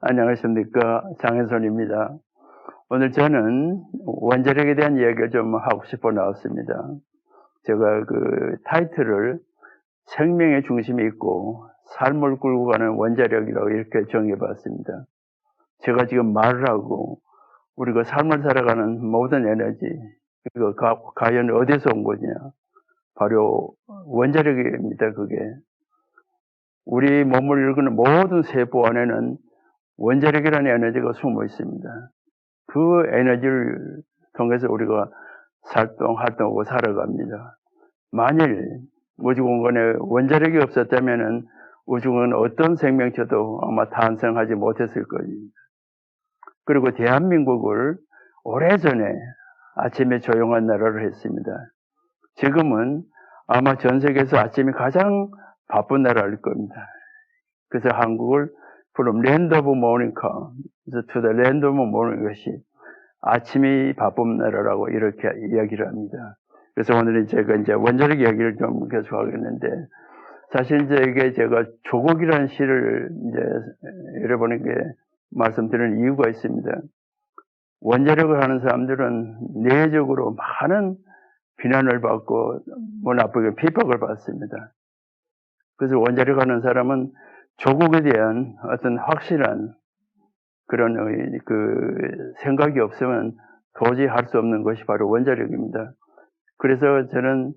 안녕하십니까. 장혜선입니다. 오늘 저는 원자력에 대한 이야기를 좀 하고 싶어 나왔습니다. 제가 그 타이틀을 생명의 중심이 있고 삶을 끌고 가는 원자력이라고 이렇게 정해봤습니다. 제가 지금 말을 하고 우리 그 삶을 살아가는 모든 에너지, 이거 과연 어디서 온 거냐? 바로 원자력입니다. 그게 우리 몸을 이루는 모든 세포 안에는 원자력이라는 에너지가 숨어 있습니다. 그 에너지를 통해서 우리가 활동하고 살아갑니다. 만일 우주공간에 원자력이 없었다면 우주공간 어떤 생명체도 아마 탄생하지 못했을 겁니다. 그리고 대한민국을 오래전에 아침에 조용한 나라로 했습니다. 지금은 아마 전 세계에서 아침이 가장 바쁜 나라일 겁니다. 그래서 한국을 from land of morning come to the land of morning, 것이 아침이 바쁜 나라라고 이렇게 이야기를 합니다. 그래서 오늘은 제가 이제 원자력 이야기를 좀 계속 하겠는데, 사실 이제 이게 제가 조국이라는 시를 이제 여러분에게 말씀드리는 이유가 있습니다. 원자력을 하는 사람들은 내적으로 많은 비난을 받고 뭐 나쁘게 핍박을 받습니다. 그래서 원자력 하는 사람은 조국에 대한 어떤 확실한 그런 그 생각이 없으면 도저히 할 수 없는 것이 바로 원자력입니다. 그래서 저는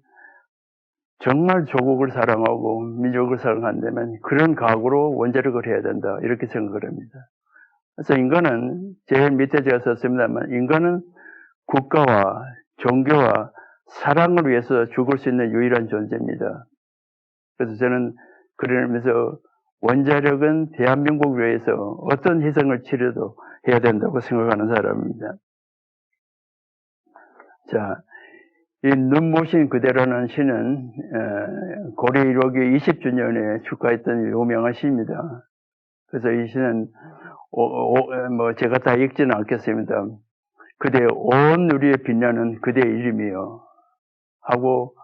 정말 조국을 사랑하고 민족을 사랑한다면 그런 각오로 원자력을 해야 된다, 이렇게 생각을 합니다. 그래서 인간은, 제일 밑에 제가 썼습니다만, 인간은 국가와 종교와 사랑을 위해서 죽을 수 있는 유일한 존재입니다. 그래서 저는 그러면서 원자력은 대한민국 위해서 어떤 희생을 치러도 해야 된다고 생각하는 사람입니다. 자, 이 눈부신 그대라는 시는 고려 1호기 20주년에 축하했던 유명한 시입니다. 그래서 이 시는 뭐 제가 다 읽지는 않겠습니다. 그대 온 누리에 빛나는 그대의 이름이요 하고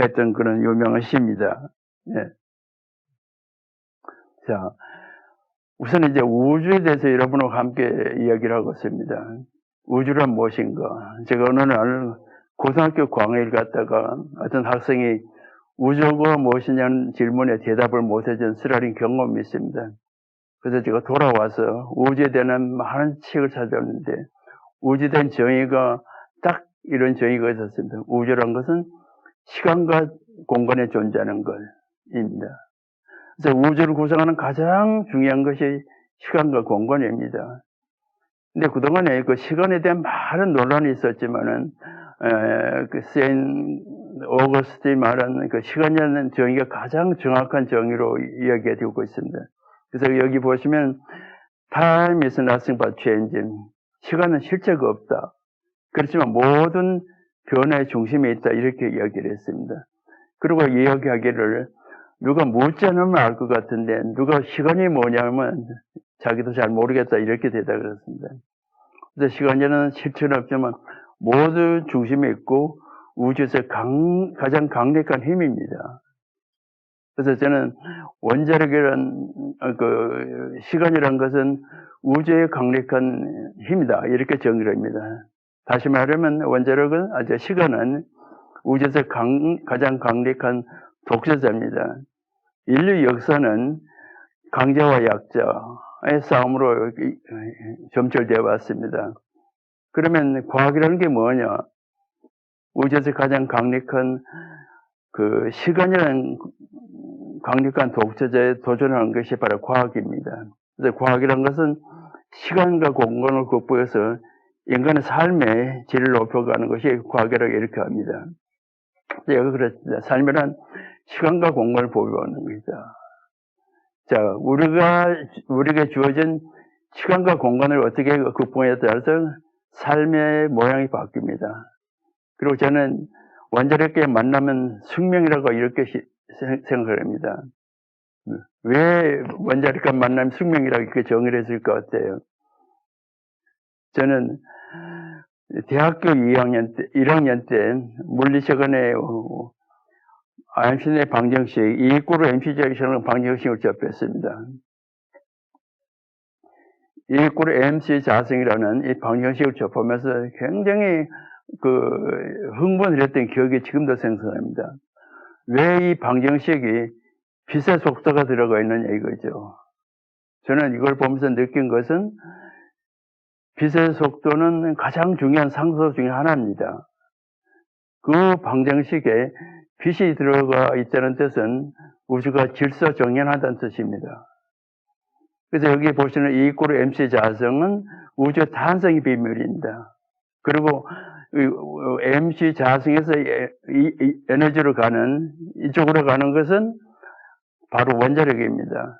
했던 그런 유명한 시입니다. 네. 자, 우선 이제 우주에 대해서 여러분과 함께 이야기를 하고 있습니다. 우주란 무엇인가? 제가 어느 날 고등학교 광해를 갔다가 어떤 학생이 우주가 무엇이냐는 질문에 대답을 못해준 쓰라린 경험이 있습니다. 그래서 제가 돌아와서 우주에 대한 많은 책을 찾았는데 우주에 대한 정의가 딱 이런 정의가 있었습니다. 우주란 것은 시간과 공간에 존재하는 것입니다. 그래서 우주를 구성하는 가장 중요한 것이 시간과 공간입니다. 근데 그동안에 그 시간에 대한 많은 논란이 있었지만은, 그 세인 오거스틴이 말한 그 시간이라는 정의가 가장 정확한 정의로 이야기가 되고 있습니다. 그래서 여기 보시면, time is nothing but change. 시간은 실체가 없다. 그렇지만 모든 변화의 중심에 있다. 이렇게 이야기를 했습니다. 그리고 이야기하기를, 누가 묻지 않으면 알 것 같은데 누가 시간이 뭐냐면 자기도 잘 모르겠다, 이렇게 대답을 했습니다. 그래서 시간이라는 실체는 없지만 모두 중심에 있고 우주에서 가장 강력한 힘입니다. 그래서 저는 원자력이란 그 시간이란 것은 우주의 강력한 힘이다, 이렇게 정의를 합니다. 다시 말하면 원자력은 시간은 우주에서 가장 강력한 독재자입니다. 인류 역사는 강자와 약자의 싸움으로 점철되어 왔습니다. 그러면 과학이라는 게 뭐냐? 우주에서 가장 강력한 그 시간이라는 강력한 독재자에 도전하는 것이 바로 과학입니다. 그래서 과학이라는 것은 시간과 공간을 극복해서 인간의 삶의 질을 높여가는 것이 과학이라고 이렇게 합니다. 제가 그랬습니다. 삶이란 시간과 공간을 보유하는 겁니다. 자, 우리에게 주어진 시간과 공간을 어떻게 극복하냐에 따라서 삶의 모양이 바뀝니다. 그리고 저는 원자력계 만나면 숙명이라고 이렇게 생각을 합니다. 왜 원자력과 만나면 숙명이라고 이렇게 정의를 했을 것 같아요? 저는 대학교 1학년 때 물리시간에 아인슈타인의 방정식, E=mc 제곱이라는 방정식을 접했습니다. Equal MC 자성이라는 이 방정식을 접하면서 굉장히 흥분을 했던 기억이 지금도 생생합니다. 왜 이 방정식이 빛의 속도가 들어가 있느냐 이거죠. 저는 이걸 보면서 느낀 것은 빛의 속도는 가장 중요한 상수 중에 하나입니다. 그 방정식에 빛이 들어가 있다는 뜻은 우주가 질서정연하다는 뜻입니다. 그래서 여기 보시는 E 이퀄 MC 자성은 우주의 탄생의 비밀입니다. 그리고 MC 자성에서 에너지로 가는, 이쪽으로 가는 것은 바로 원자력입니다.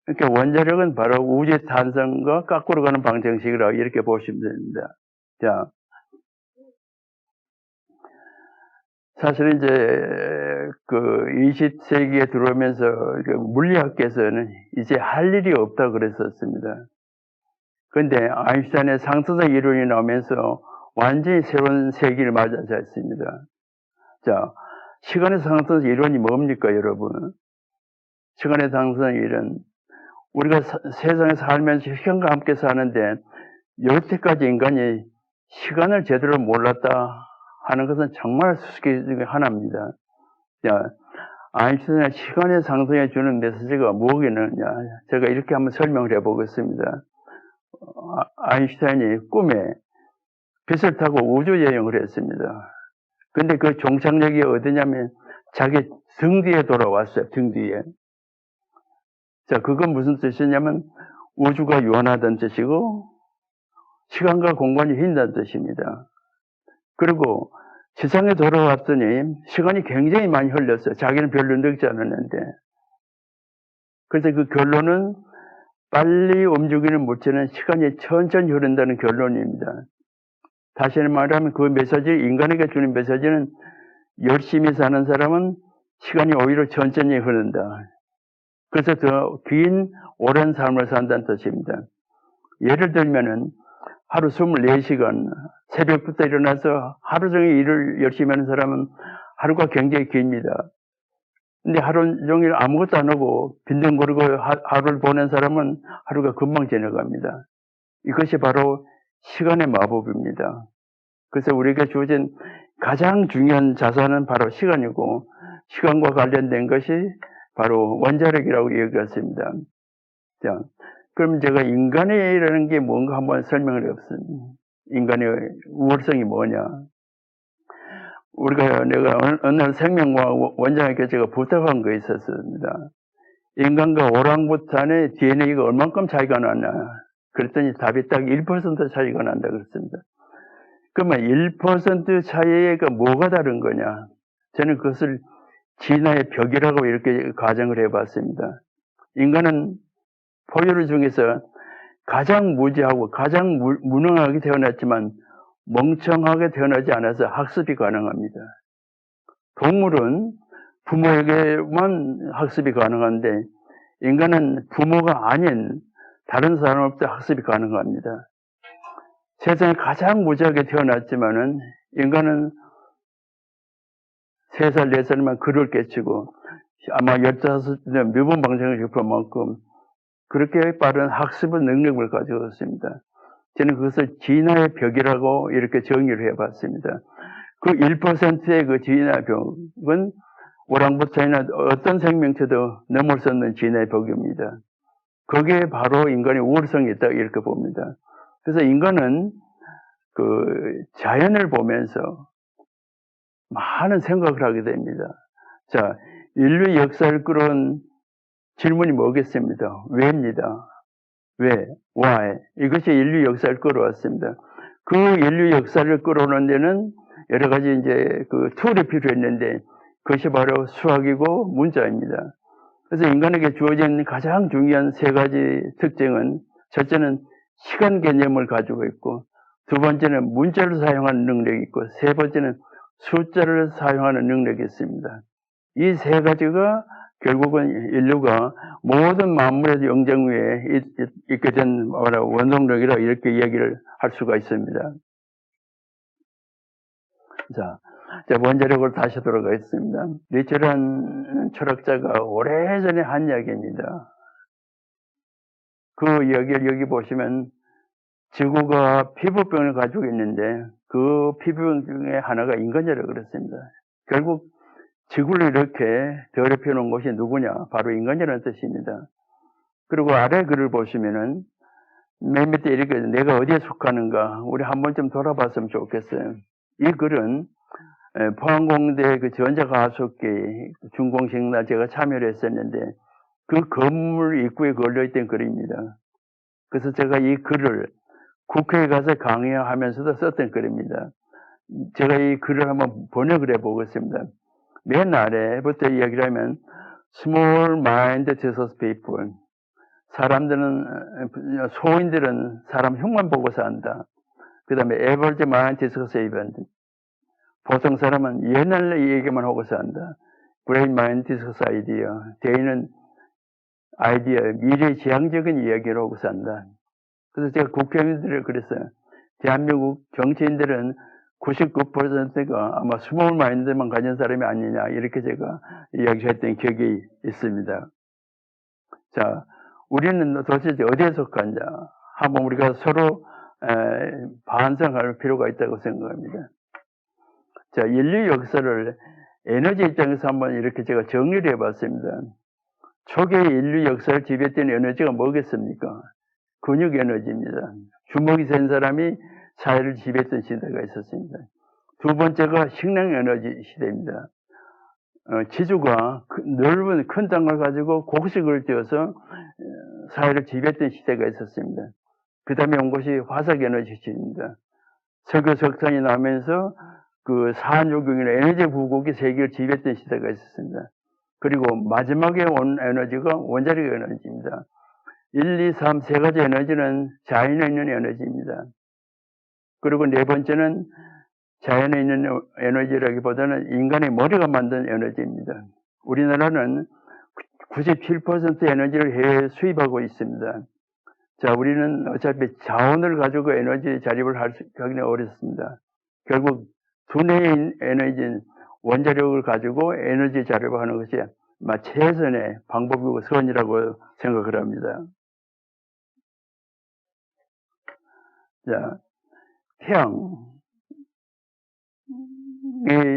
그러니까 원자력은 바로 우주의 탄생과 거꾸로 가는 방정식이라고 이렇게 보시면 됩니다. 자, 사실 이제 20세기에 들어오면서 물리학계에서는 이제 할 일이 없다 그랬었습니다. 그런데 아인슈타인의 상승성 이론이 나오면서 완전히 새로운 세기를 맞아서 했습니다. 자, 시간의 상승성 이론이 뭡니까, 여러분? 시간의 상승성 이론. 우리가 세상에 살면서 시간과 함께 사는데 여태까지 인간이 시간을 제대로 몰랐다 하는 것은 정말 수수께 중에 하나입니다. 자, 아인슈타인의 시간의 상승에 주는 메시지가 무엇이느냐? 제가 이렇게 한번 설명을 해보겠습니다. 아인슈타인이 꿈에 빛을 타고 우주 여행을 했습니다. 근데 그 종착역이 어디냐면 자기 등 뒤에 돌아왔어요. 등 뒤에. 자, 그건 무슨 뜻이냐면 우주가 유한하다는 뜻이고 시간과 공간이 휜다는 뜻입니다. 그리고 지상에 돌아왔더니 시간이 굉장히 많이 흘렀어요. 자기는 별로 늙지 않았는데. 그래서 그 결론은 빨리 움직이는 물체는 시간이 천천히 흐른다는 결론입니다. 다시 말하면 그 메시지, 인간에게 주는 메시지는 열심히 사는 사람은 시간이 오히려 천천히 흐른다. 그래서 더 긴 오랜 삶을 산다는 뜻입니다. 예를 들면은 하루 24시간 새벽부터 일어나서 하루 종일 일을 열심히 하는 사람은 하루가 굉장히 깁니다. 근데 하루 종일 아무것도 안 하고 빈둥거리고 하루를 보낸 사람은 하루가 금방 지나갑니다. 이것이 바로 시간의 마법입니다. 그래서 우리에게 주어진 가장 중요한 자산은 바로 시간이고 시간과 관련된 것이 바로 원자력이라고 얘기했습니다. 자, 그럼 제가 인간이라는 게 뭔가 한번 설명을 해봤습니다. 인간의 우월성이 뭐냐? 내가 어느 날 생명과학 원장에게 제가 부탁한 거 있었습니다. 인간과 오랑우탄의 DNA가 얼만큼 차이가 나냐? 그랬더니 답이 딱 1% 차이가 난다 그랬습니다. 그러면 1% 차이가 뭐가 다른 거냐? 저는 그것을 진화의 벽이라고 이렇게 가정을 해봤습니다. 인간은 포유류 중에서 가장 무지하고 가장 무능하게 태어났지만 멍청하게 태어나지 않아서 학습이 가능합니다. 동물은 부모에게만 학습이 가능한데 인간은 부모가 아닌 다른 사람으로부터 학습이 가능합니다. 세상에 가장 무지하게 태어났지만은 인간은 3살, 4살이면 글을 깨치고 아마 15년 묘본 방정을 접할 만큼 그렇게 빠른 학습의 능력을 가지고 있습니다. 저는 그것을 진화의 벽이라고 이렇게 정의를 해봤습니다. 그 1%의 그 진화의 벽은 오랑부탄이나 어떤 생명체도 넘을 수 없는 진화의 벽입니다. 거기에 바로 인간의 우월성이 있다 이렇게 봅니다. 그래서 인간은 그 자연을 보면서 많은 생각을 하게 됩니다. 자, 인류 역사를 끌어온 질문이 뭐겠습니다? 왜입니다. 왜? why? 이것이 인류 역사를 끌어왔습니다. 그 인류 역사를 끌어오는 데는 여러 가지 이제 그 툴이 필요했는데 그것이 바로 수학이고 문자입니다. 그래서 인간에게 주어진 가장 중요한 3가지 특징은 첫째는 시간 개념을 가지고 있고 두 번째는 문자를 사용하는 능력이 있고 세 번째는 숫자를 사용하는 능력이 있습니다. 이 3가지가 결국은 인류가 모든 만물의 영장 위에 있게 된 원동력이라 이렇게 이야기를 할 수가 있습니다. 자, 원자력으로 다시 돌아가겠습니다. 리처라는 철학자가 오래전에 한 이야기입니다. 그 이야기를 여기 보시면 지구가 피부병을 가지고 있는데 그 피부병 중에 하나가 인간이라고 그랬습니다. 결국 지구를 이렇게 더럽혀 놓은 것이 누구냐? 바로 인간이라는 뜻입니다. 그리고 아래 글을 보시면은 맨 밑에 이렇게 내가 어디에 속하는가 우리 한 번쯤 돌아봤으면 좋겠어요. 이 글은 포항공대 그 전자과학기 준공식날 제가 참여를 했었는데 그 건물 입구에 걸려있던 글입니다. 그래서 제가 이 글을 국회에 가서 강의하면서도 썼던 글입니다. 제가 이 글을 한번 번역을 해보겠습니다. 맨 아래부터 이야기를 하면 Small mind Jesus people. 사람들은, 소인들은 사람 흉만 보고 산다. 그 다음에 average mind Jesus event. 보통 사람은 옛날 얘기만 하고 산다. Great mind Jesus idea. 대인은 아이디어, 미래 지향적인 이야기를 하고 산다. 그래서 제가 국회의원들을 그랬어요. 대한민국 정치인들은 99%가 아마 스몰 마인드만 가진 사람이 아니냐 이렇게 제가 이야기했던 기억이 있습니다. 자, 우리는 도대체 어디에 속하냐? 한번 우리가 서로 반성할 필요가 있다고 생각합니다. 자, 인류 역사를 에너지 입장에서 한번 이렇게 제가 정리를 해봤습니다. 초기 인류 역사를 지배했던 에너지가 뭐겠습니까? 근육 에너지입니다. 주먹이 센 사람이 사회를 지배했던 시대가 있었습니다. 두 번째가 식량 에너지 시대입니다. 지주가 넓은 큰 땅을 가지고 곡식을 띄어서 사회를 지배했던 시대가 있었습니다. 그 다음에 온 것이 화석 에너지 시대입니다. 석유, 석탄이 나면서 그 산유경이나 에너지 부국이 세계를 지배했던 시대가 있었습니다. 그리고 마지막에 온 에너지가 원자력 에너지입니다. 1, 2, 3, 세 가지 에너지는 자연에 있는 에너지입니다. 그리고 네 번째는 자연에 있는 에너지라기보다는 인간의 머리가 만든 에너지입니다. 우리나라는 97% 에너지를 해외에 수입하고 있습니다. 자, 우리는 어차피 자원을 가지고 에너지 자립을 하기는 어렵습니다. 결국 두뇌의 에너지인 원자력을 가지고 에너지 자립을 하는 것이 최선의 방법이고 선이라고 생각을 합니다. 자, 태양이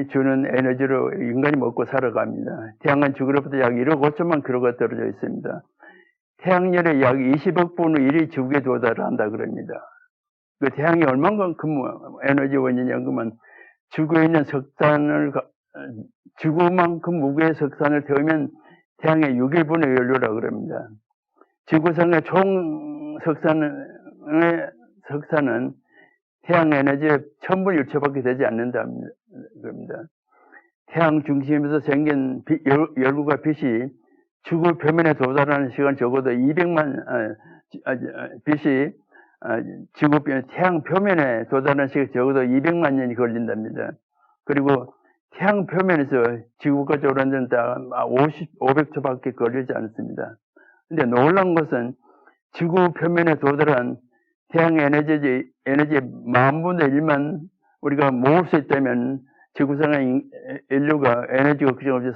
주는 에너지로 인간이 먹고 살아갑니다. 태양은 지구로부터 약 1억 5천만 킬로가 떨어져 있습니다. 태양열의 약 20억 분의 1이 지구에 도달한다 그럽니다. 그 태양이 얼만큼 에너지 원이냐 그러면 지구에 있는 지구만큼 무게의 석탄을 태우면 태양의 6일분의 연료라고 그럽니다. 지구상의 총 석탄은 태양 에너지의 1000분의 1초밖에 되지 않는다 그럽니다. 태양 중심에서 생긴 열구가 빛이 지구 표면에 도달하는 시간 적어도 200만 빛이 태양 표면에 도달하는 시간 적어도 200만 년이 걸린답니다. 그리고 태양 표면에서 지구까지 오는 데는 딱 500초밖에 걸리지 않습니다. 근데 놀라운 것은 지구 표면에 도달한 태양 에너지의 10,000분의 1만 우리가 모을 수 있다면 지구상의 인류가 에너지 걱정 없이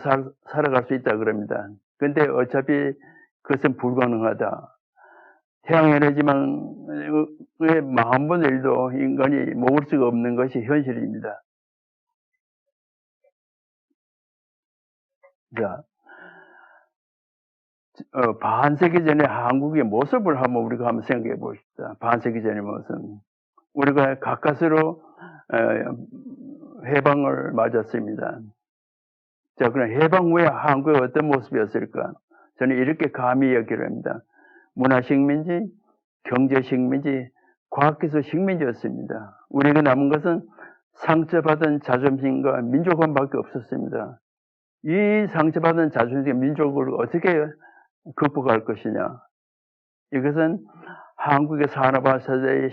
살아갈 수 있다 그럽니다. 근데 어차피 그것은 불가능하다. 태양 에너지만의 10,000분의 1도 인간이 모을 수가 없는 것이 현실입니다. 자, 반세기 전에 한국의 모습을 한번 생각해 봅시다. 반세기 전의 모습. 우리가 가까스로 해방을 맞았습니다. 자, 그럼 해방 후에 한국의 어떤 모습이었을까? 저는 이렇게 감히 이야기를 합니다. 문화식민지, 경제식민지, 과학기술식민지였습니다. 우리에게 남은 것은 상처받은 자존심과 민족원밖에 없었습니다. 이 상처받은 자존심, 민족을 어떻게 극복할 것이냐? 이것은 한국의 산업화 세대의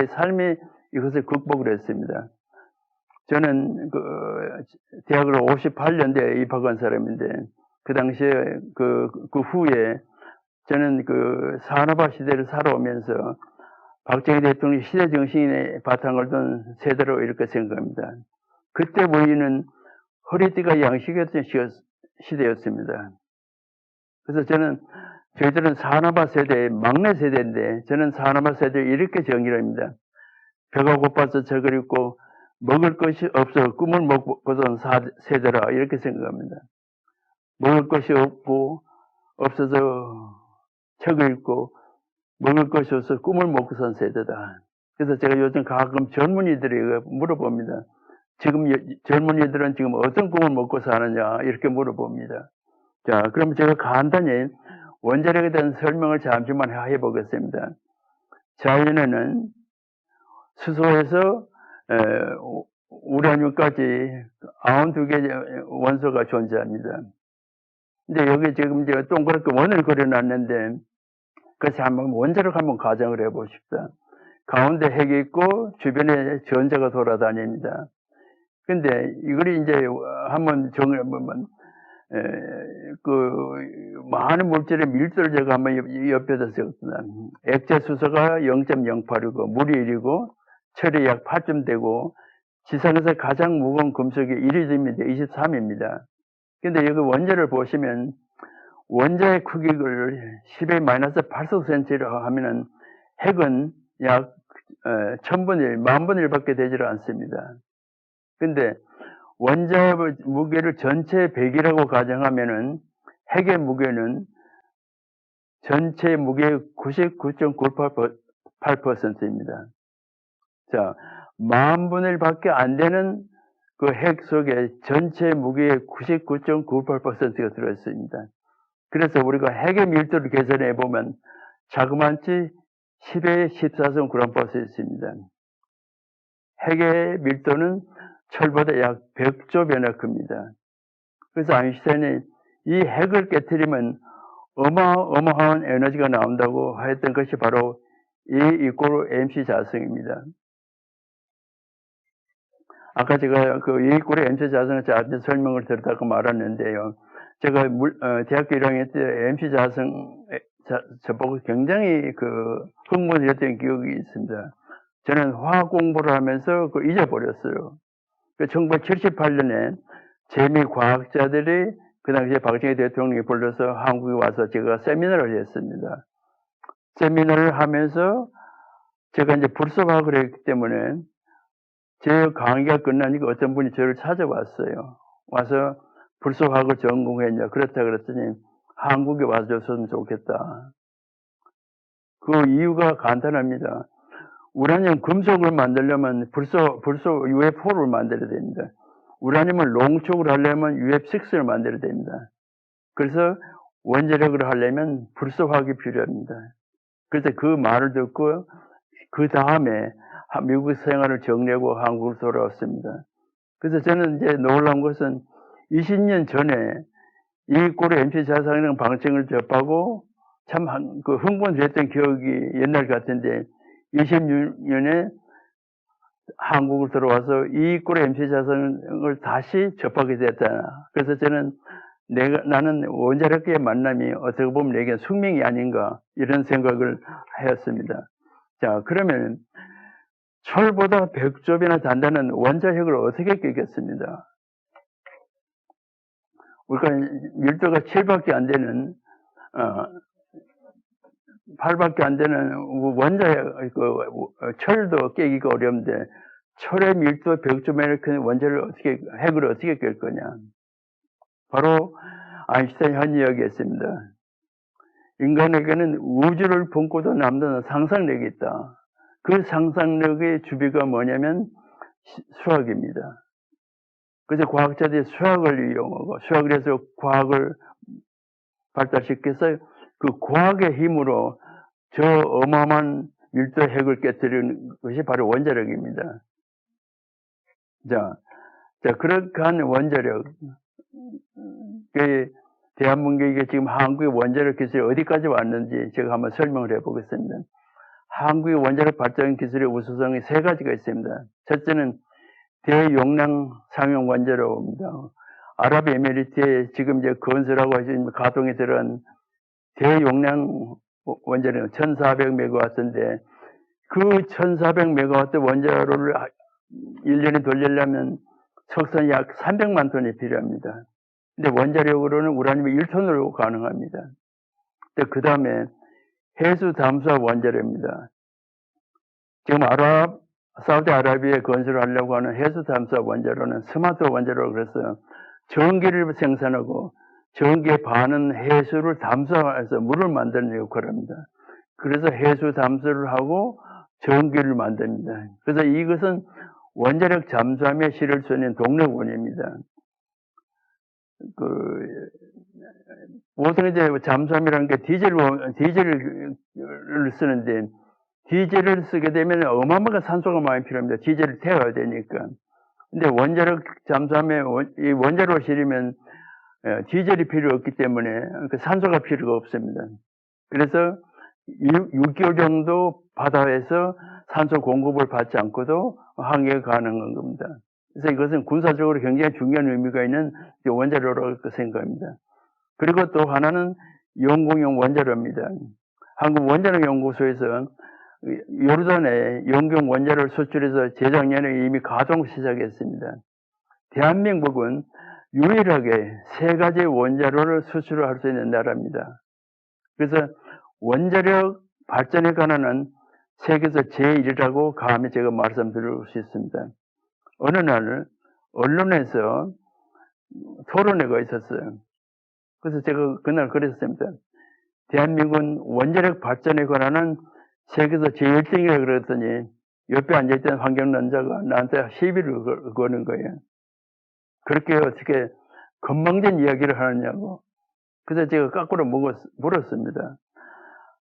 삶이 이것을 극복을 했습니다. 저는 대학을 58년대에 입학한 사람인데 그 당시에 그 후에 저는 산업화 시대를 살아오면서 박정희 대통령 시대 정신의 바탕을 둔 세대로 이렇게 생각합니다. 그때 우리는 허리띠가 양식이었던 시대였습니다. 그래서 저는 저희들은 사나바 세대의 막내 세대인데 저는 사나바 세대를 이렇게 정의를 합니다. 배가 고파서 책을 읽고 먹을 것이 없어 꿈을 못 보던 세대라 이렇게 생각합니다. 먹을 것이 없고 없어서 책을 읽고 먹을 것이 없어 꿈을 못 꾸던 세대다. 그래서 제가 요즘 가끔 젊은이들에게 물어봅니다. 지금 젊은이들은 지금 어떤 꿈을 먹고 사느냐 이렇게 물어봅니다. 자, 그럼 제가 간단히 원자력에 대한 설명을 잠시만 해보겠습니다. 자연에는 수소에서 우라늄까지 92개의 원소가 존재합니다. 근데 여기 지금 제가 동그랗게 원을 그려놨는데 그래서 한번 원자력 한번 가정을 해보십시다. 가운데 핵이 있고 주변에 전자가 돌아다닙니다. 근데 이걸 이제 한번 정해보면 그 많은 물질의 밀도를 제가 한번 옆에다 적었습니다. 액체 수소가 0.08이고 물이 1이고 철이 약 8점 되고 지상에서 가장 무거운 금속이 1이 됩니다. 23입니다. 근데 여기 원자를 보시면 원자의 크기를 10의 -8cm라고 하면은 핵은 약 1000분의 1, 10,000분의 1밖에 되질 않습니다. 근데 원자의 무게를 전체 100이라고 가정하면은 핵의 무게는 전체 무게의 99.98%입니다. 자, 10,000분의 1밖에 안 되는 그 핵 속에 전체 무게의 99.98%가 들어있습니다. 그래서 우리가 핵의 밀도를 계산해 보면 자그마치 10의 14성 g/s입니다. 핵의 밀도는 철보다 약 100조 배나 큽니다. 그래서 아인슈타인이 이 핵을 깨트리면 어마어마한 에너지가 나온다고 했던 것이 바로 E = mc 자성입니다. 아까 제가 그 E = mc 자성을 자세히 설명을 드렸다고 말했는데요. 제가 대학교 1학년 때 mc 자성 저보고 굉장히 그 흥분했던 기억이 있습니다. 저는 화학 공부를 하면서 잊어버렸어요. 1978년에 재미 과학자들이 그 당시에 박정희 대통령이 불러서 한국에 와서 제가 세미나를 했습니다. 세미나를 하면서 제가 이제 불소화학을 했기 때문에 제 강의가 끝나니까 어떤 분이 저를 찾아왔어요. 와서 불소화학을 전공했냐 그렇다 그랬더니 한국에 와줬으면 좋겠다. 그 이유가 간단합니다. 우라늄 금속을 만들려면 불소 UF4를 만들어야 됩니다. 우라늄을 농축을 하려면 UF6를 만들어야 됩니다. 그래서 원자력을 하려면 불소화학이 필요합니다. 그래서 그 말을 듣고 그 다음에 미국 생활을 정리하고 한국을 돌아왔습니다. 그래서 저는 이제 놀라운 것은 20년 전에 E = mc 자성이라는 방정을 접하고 참 흥분됐던 기억이 옛날 같은데 26년에 한국을 들어와서 E = mc 자성을 다시 접하게 됐다. 그래서 저는 나는 원자력계의 만남이 어떻게 보면 내게 숙명이 아닌가 이런 생각을 하였습니다. 자, 그러면 철보다 100조 배나 단단한 원자핵을 어떻게 깨겠습니다. 우리가 밀도가 7밖에 안 되는 8밖에 안 되는 원자핵 철도 깨기가 어려운데 철의 밀도 100조 배나 큰 핵을 어떻게 깰 거냐. 바로 아인슈타인이 한 이야기였습니다. 인간에게는 우주를 품고도 남다른 상상력이 있다. 그 상상력의 주비가 뭐냐면 수학입니다. 그래서 과학자들이 수학을 이용하고 수학을 해서 과학을 발달시켜서 그 과학의 힘으로 저 어마어마한 밀도 핵을 깨뜨리는 것이 바로 원자력입니다. 자, 그렇게 한 원자력, 대한민국에 지금 한국의 원자력 기술이 어디까지 왔는지 제가 한번 설명을 해보겠습니다. 한국의 원자력 발전 기술의 우수성이 3가지가 있습니다. 첫째는 대용량 상용 원자로입니다. 아랍에미리트에 지금 이제 건설하고 지금 가동이 들어간 대용량 원자로 1400메가와트인데 그 1400메가와트 원자로를 1년에 돌리려면 석탄이 약 300만 톤이 필요합니다. 근데 원자력으로는 우라늄이 1톤으로 가능합니다. 그 다음에 해수담수합 원자로입니다. 지금 사우디아라비아에 건설하려고 하는 해수담수합 원자로는 스마트 원자로라고 그래서 전기를 생산하고 전기에 반은 해수를 담수해서 물을 만드는 역할을 합니다. 그래서 해수 담수를 하고 전기를 만듭니다. 그래서 이것은 원자력 잠수함에 실을 수 있는 동력원입니다. 보통 이제 잠수함이라는 게 디젤을 쓰는데, 디젤을 쓰게 되면 어마어마한 산소가 많이 필요합니다. 디젤을 태워야 되니까. 근데 원자력 잠수함에 이 원자로 실으면 디젤이 필요 없기 때문에 산소가 필요가 없습니다. 그래서 6개월 정도 바다에서 산소 공급을 받지 않고도 항해가 가능한 겁니다. 그래서 이것은 군사적으로 굉장히 중요한 의미가 있는 원자로라고 생각합니다. 그리고 또 하나는 연공용 원자로입니다. 한국원자력연구소에서 요르단에 연공 원자로를 수출해서 재작년에 이미 가동 시작했습니다. 대한민국은 유일하게 3가지 원자로를 수출할 수 있는 나라입니다. 그래서 원자력 발전에 관한 세계에서 제1이라고 감히 제가 말씀드릴 수 있습니다. 어느 날 언론에서 토론회가 있었어요. 그래서 제가 그날 그랬습니다. 대한민국은 원자력 발전에 관한 세계에서 제1등이라고 그랬더니 옆에 앉아있던 환경론자가 나한테 시비를 거는 거예요. 그렇게 어떻게 건방진 이야기를 하느냐고. 그래서 제가 거꾸로 물었습니다.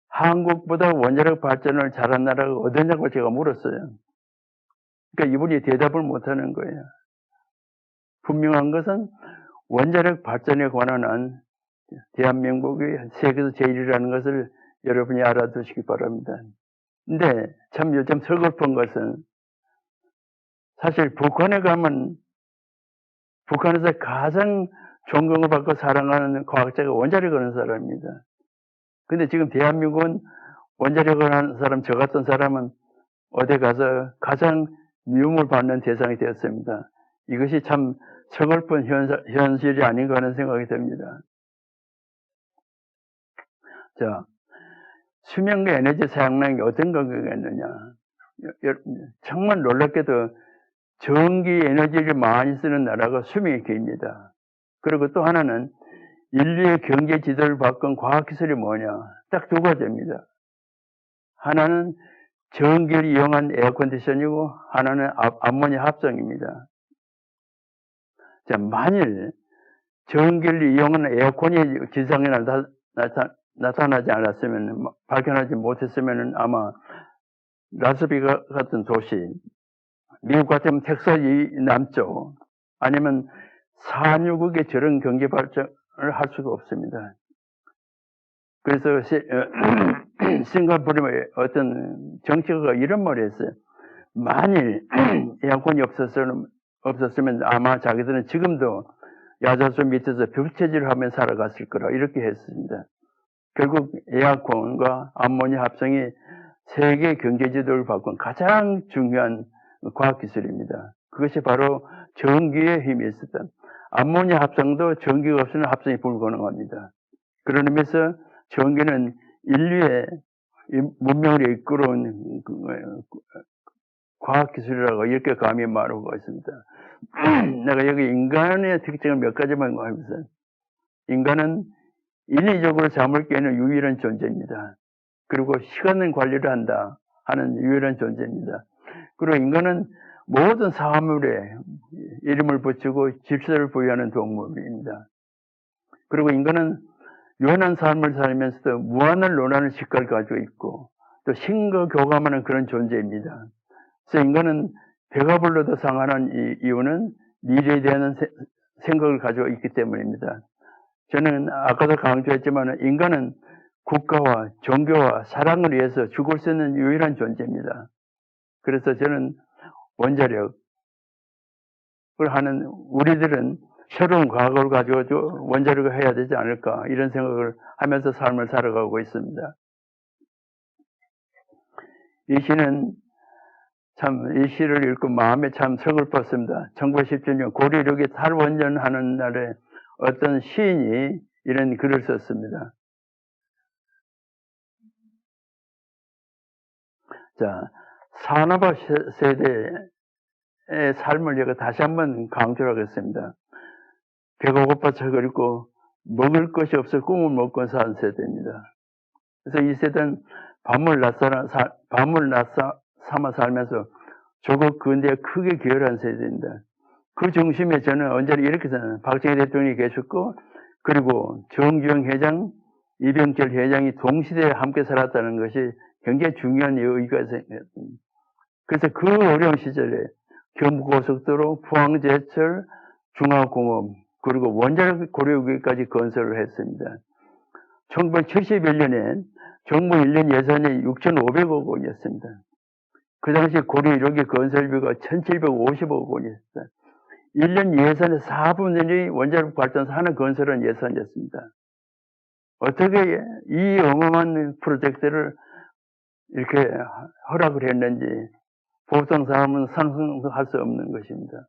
한국보다 원자력 발전을 잘한 나라가 어디냐고 제가 물었어요. 그러니까 이분이 대답을 못하는 거예요. 분명한 것은 원자력 발전에 관한 대한민국이 세계에서 제일이라는 것을 여러분이 알아두시기 바랍니다. 근데 참 요즘 서글픈 것은 사실 북한에 가면 북한에서 가장 존경을 받고 사랑하는 과학자가 원자력을 하는 사람입니다. 근데 지금 대한민국은 원자력을 하는 사람, 저 같은 사람은 어디 가서 가장 미움을 받는 대상이 되었습니다. 이것이 참 서글픈 현실이 아닌가 하는 생각이 듭니다. 자, 수명과 에너지 사용량이 어떤 관계가 있느냐. 정말 놀랍게도 전기 에너지를 많이 쓰는 나라가 수명이 깁니다. 그리고 또 하나는 인류의 경제 지도를 바꾼 과학기술이 뭐냐. 딱 2가지입니다. 하나는 전기를 이용한 에어컨디션이고 하나는 암모니아 합성입니다. 자, 만일 전기를 이용한 에어컨이 지상에 나타나지 않았으면, 발견하지 못했으면 아마 라스베가스 같은 도시, 미국 같으면 텍사스 남쪽, 아니면 산유국의 저런 경제 발전을 할 수가 없습니다. 그래서 싱가포르의 어떤 정치가가 이런 말을 했어요. 만일 에어컨이 없었으면 아마 자기들은 지금도 야자수 밑에서 벽체질을 하며 살아갔을 거라 이렇게 했습니다. 결국 에어컨과 암모니아 합성이 세계 경제 지도를 바꾼 가장 중요한 과학기술입니다. 그것이 바로 전기의 힘이 있었다. 암모니아 합성도 전기가 없으면 합성이 불가능합니다. 그런 의미에서 전기는 인류의 문명을 이끌어온 과학기술이라고 이렇게 감히 말하고 있습니다. 내가 여기 인간의 특징을 몇 가지만 말하면서, 인간은 인위적으로 잠을 깨는 유일한 존재입니다. 그리고 시간 관리를 한다 하는 유일한 존재입니다. 그리고 인간은 모든 사물에 이름을 붙이고 질서를 부여하는 동물입니다. 그리고 인간은 유한한 삶을 살면서도 무한한 논하는 직관을 가지고 있고 또 신과 교감하는 그런 존재입니다. 그래서 인간은 배가 불러도 상하는 이유는 미래에 대한 생각을 가지고 있기 때문입니다. 저는 아까도 강조했지만 인간은 국가와 종교와 사랑을 위해서 죽을 수 있는 유일한 존재입니다. 그래서 저는 원자력을 하는 우리들은 새로운 과거를 가지고 원자력을 해야 되지 않을까 이런 생각을 하면서 삶을 살아가고 있습니다. 이 시를 읽고 마음에 참 서글펐습니다. 1917년 고려력이 탈원전하는 날에 어떤 시인이 이런 글을 썼습니다. 자, 산업화 세대의 삶을 제가 다시 한번 강조를 하겠습니다. 배가 고파서 그리고 먹을 것이 없어 꿈을 먹고 산 세대입니다. 그래서 이 세대는 밤을 낮 삼아 살면서 조국 근대에 크게 기여한 세대입니다. 그 중심에 저는 언제나 이렇게 생각해요. 박정희 대통령이 계셨고, 그리고 정주영 회장, 이병철 회장이 동시대에 함께 살았다는 것이 굉장히 중요한 의의가 생겼습니다. 그래서 그 어려운 시절에 경부고속도로, 포항제철, 중화공업, 그리고 원자력 고려기까지 건설을 했습니다. 1971년에 정부 1년 예산이 6,500억 원이었습니다. 그 당시 고려 1호기 건설비가 1,750억 원이었어요. 1년 예산의 4분의 1이 원자력 발전소 하나 건설한 예산이었습니다. 어떻게 이 어마어마한 프로젝트를 이렇게 허락을 했는지 보통 사람은 상상할 수 없는 것입니다.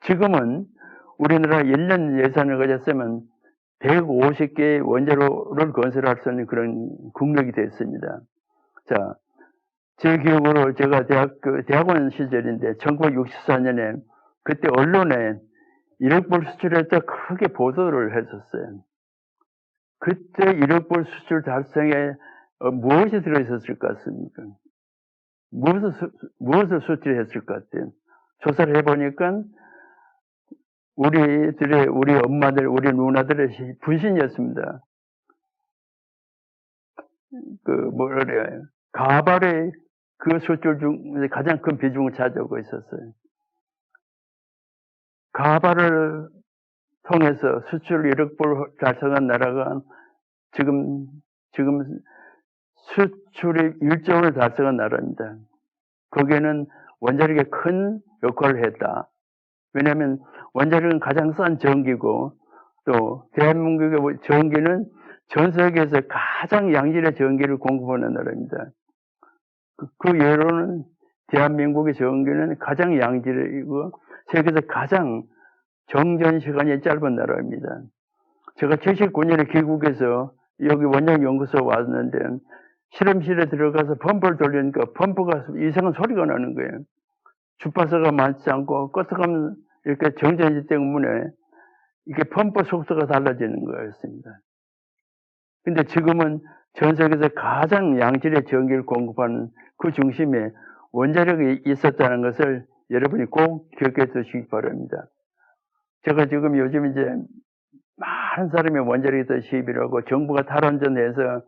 지금은 우리나라 1년 예산을 가졌으면 150개의 원자로를 건설할 수 있는 그런 국력이 됐습니다. 자, 제 기억으로 제가 대학원 시절인데 1964년에 그때 언론에 1억 불 수출했다 크게 보도를 했었어요. 그때 1억 불 수출 달성에 무엇이 들어있었을 것 같습니까? 무엇을 수출했을 것 같아요? 조사를 해보니까 우리 엄마들, 우리 누나들의 분신이었습니다. 가발의 그 수출 중 가장 큰 비중을 차지하고 있었어요. 가발을 통해서 수출 1억 불 달성한 나라가 지금 수출이 1조 원을 달성한 나라입니다. 거기에는 원자력이 큰 역할을 했다. 왜냐하면 원자력은 가장 싼 전기고, 또 대한민국의 전기는 전 세계에서 가장 양질의 전기를 공급하는 나라입니다. 그 예로는 대한민국의 전기는 가장 양질이고 세계에서 가장 정전 시간이 짧은 나라입니다. 제가 79년에 귀국해서 여기 원자력연구소 왔는데 실험실에 들어가서 펌프를 돌리니까 펌프가 이상한 소리가 나는 거예요. 주파수가 많지 않고 껐어가면 이렇게 정전지 때문에 이게 펌프 속도가 달라지는 거였습니다. 근데 지금은 전 세계에서 가장 양질의 전기를 공급하는 그 중심에 원자력이 있었다는 것을 여러분이 꼭 기억해 두시기 바랍니다. 제가 지금 요즘 이제 많은 사람이 원자력에 더 시비를 하고 정부가 탈원전해서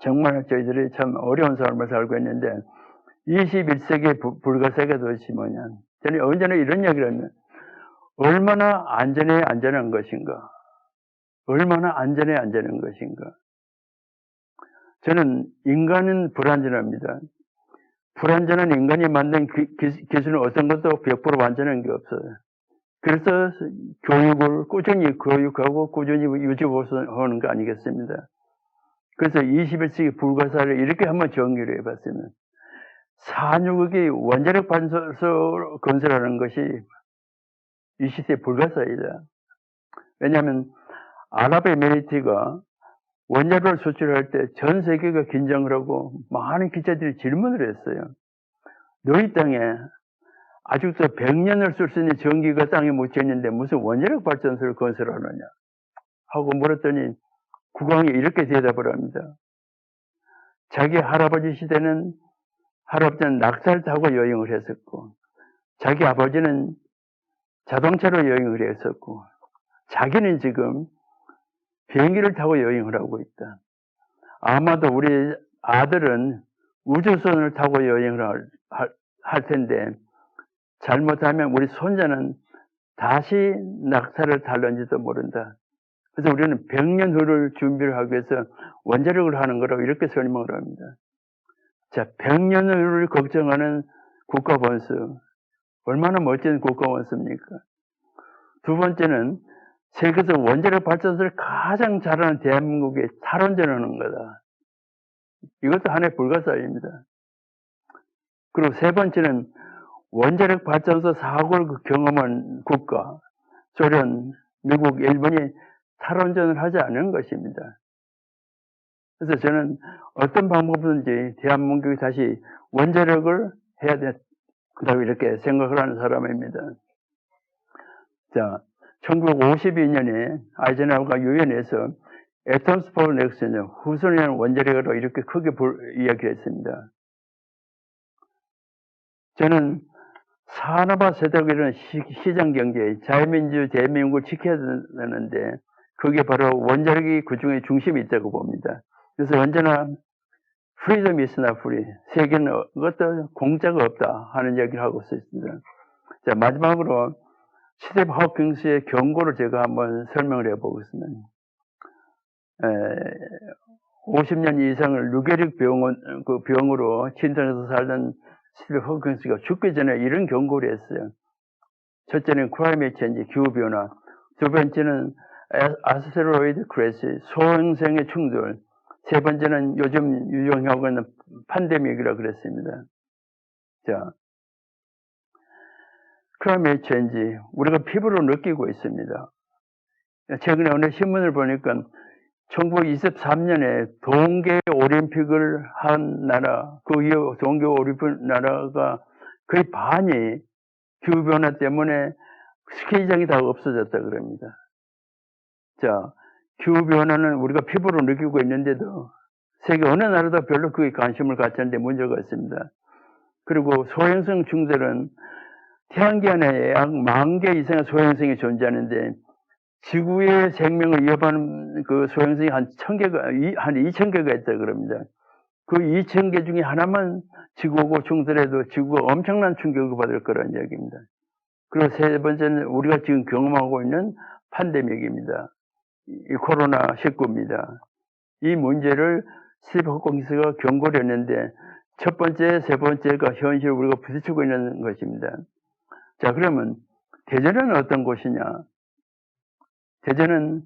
정말 저희들이 참 어려운 삶을 살고 있는데 21세기 불가사의가 도대체 뭐냐. 저는 언제나 이런 이야기를 합니다. 얼마나 안전한 것인가. 얼마나 안전한 것인가. 저는 인간은 불안전합니다. 불안전한 인간이 만든 기술은 어떤 것도 100% 완전한 게 없어요. 그래서 교육을 꾸준히 교육하고 꾸준히 유지보수하는 거 아니겠습니다. 그래서 21세기 불가사를 이렇게 한번 정리를 해봤으면 산유국이 원자력 발전소 건설하는 것이 이 시대의 불가사이다. 왜냐하면 아랍에미리트가 원자력을 수출할 때 전 세계가 긴장을 하고 많은 기자들이 질문을 했어요. 너희 땅에 아직도 100년을 쓸 수 있는 전기가 땅에 묻혀 있는데 무슨 원자력 발전소를 건설하느냐 하고 물었더니 국왕이 이렇게 대답을 합니다. 자기 할아버지 시대는 할아버지는 낙타를 타고 여행을 했었고 자기 아버지는 자동차로 여행을 했었고 자기는 지금 비행기를 타고 여행을 하고 있다. 아마도 우리 아들은 우주선을 타고 여행을 할 텐데 잘못하면 우리 손자는 다시 낙타를 탈는지도 모른다. 그래서 우리는 100년 후를 준비를 하기 위해서 원자력을 하는 거라고 이렇게 설명을 합니다. 자, 100년 후를 걱정하는 국가본수. 얼마나 멋진 국가본수입니까? 두 번째는 세계에서 원자력 발전소를 가장 잘하는 대한민국에 탈원전하는 거다. 이것도 하나의 불가사의입니다. 그리고 세 번째는 원자력 발전소 사고를 경험한 국가, 소련, 미국, 일본이 탈원전을 하지 않은 것입니다. 그래서 저는 어떤 방법이든지 대한민국이 다시 원자력을 해야 된다고 이렇게 생각을 하는 사람입니다. 자, 1952년에 아이젠하워가 유엔에서 Atoms for Next Generation, 후손이라는 원자력으로 이렇게 크게 이야기를 했습니다. 저는 산업화 세대가 이런 시장 경제, 자유민주 대한민국을 지켜야 되는데 그게 바로 원자력이 그 중에 중심이 있다고 봅니다. 그래서 언제나 freedom is not free. 세계는 어떤 공짜가 없다 하는 이야기를 하고 있습니다. 자, 마지막으로 스티브 호킹스의 경고를 제가 한번 설명을 해보겠습니다. 50년 이상을 루게릭 병으로 침상에서 살던 스티브 호킹스가 죽기 전에 이런 경고를 했어요. 첫째는 클라이메이트 체인지, 기후변화. 두 번째는 아스테로이드 크래시, 소행성의 충돌. 세 번째는 요즘 유행하고 있는 팬데믹이라고 그랬습니다. 자, 클라이메이트 체인지, 우리가 피부로 느끼고 있습니다. 최근에 어느 신문을 보니까 1923년에 동계 올림픽을 한 나라, 그 이후 동계 올림픽 나라가 거의 반이 기후변화 때문에 스키장이 다 없어졌다 그럽니다. 자, 기후변화는 우리가 피부로 느끼고 있는데도 세계 어느 나라도 별로 그에 관심을 갖지 않는데 문제가 있습니다. 그리고 소행성 충돌은 태양계 안에 약 10,000개 이상의 소행성이 존재하는데 지구의 생명을 위협하는 그 소행성이 한 2,000개가 있다 그럽니다. 그 2,000개 중에 하나만 지구하고 충돌해도 지구가 엄청난 충격을 받을 거라는 이야기입니다. 그리고 세 번째는 우리가 지금 경험하고 있는 팬데믹입니다. 이 코로나19입니다. 이 문제를 스티브 호킹스가 경고를 했는데 첫 번째, 세 번째가 현실을 우리가 부딪히고 있는 것입니다. 자, 그러면 대전은 어떤 곳이냐? 대전은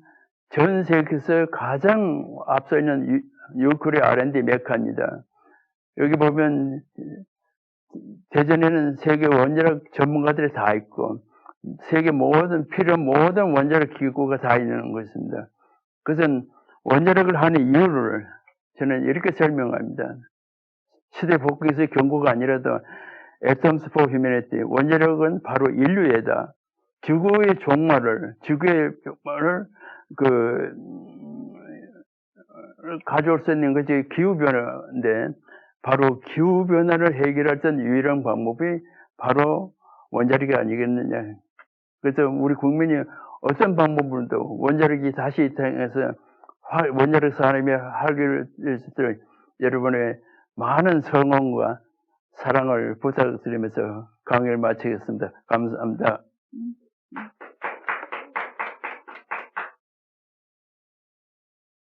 전 세계에서 가장 앞서 있는 뉴클리어 R&D 메카입니다. 여기 보면 대전에는 세계 원자력 전문가들이 다 있고 세계 필요한 모든 원자력 기구가 다 있는 것입니다. 그것은 원자력을 하는 이유를 저는 이렇게 설명합니다. 스티브 호킹스의 경고가 아니라도 Atoms for Humanity, 원자력은 바로 인류애다. 지구의 종말을 가져올 수 있는 것이 기후변화인데, 바로 기후변화를 해결할 때 유일한 방법이 바로 원자력이 아니겠느냐. 그래서 우리 국민이 어떤 방법으로도 원자력이 다시 이 땅에서 원자력 산업이 활기를 낼 여러분의 많은 성원과 사랑을 부탁드리면서 강의를 마치겠습니다. 감사합니다.